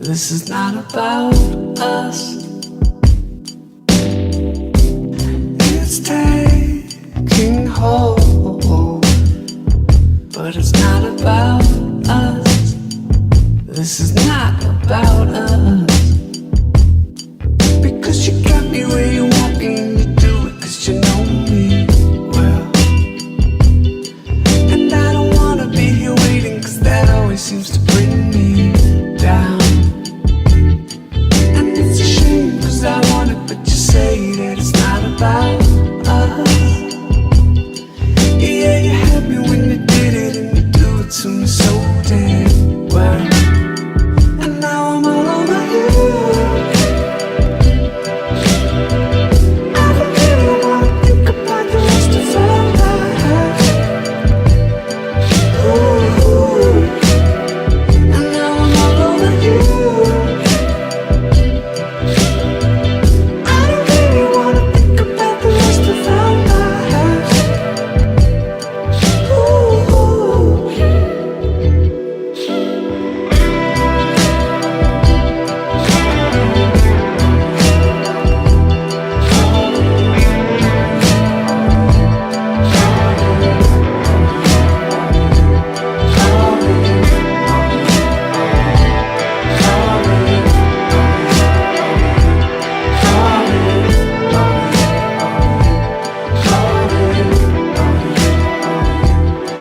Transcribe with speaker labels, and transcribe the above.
Speaker 1: This is not about us. It's taking hold, but it's not about us. This is not about us. Because you got me where you want me and you do it 'cause you know me well. And I don't wanna be here waiting 'cause that always seems to bring me down.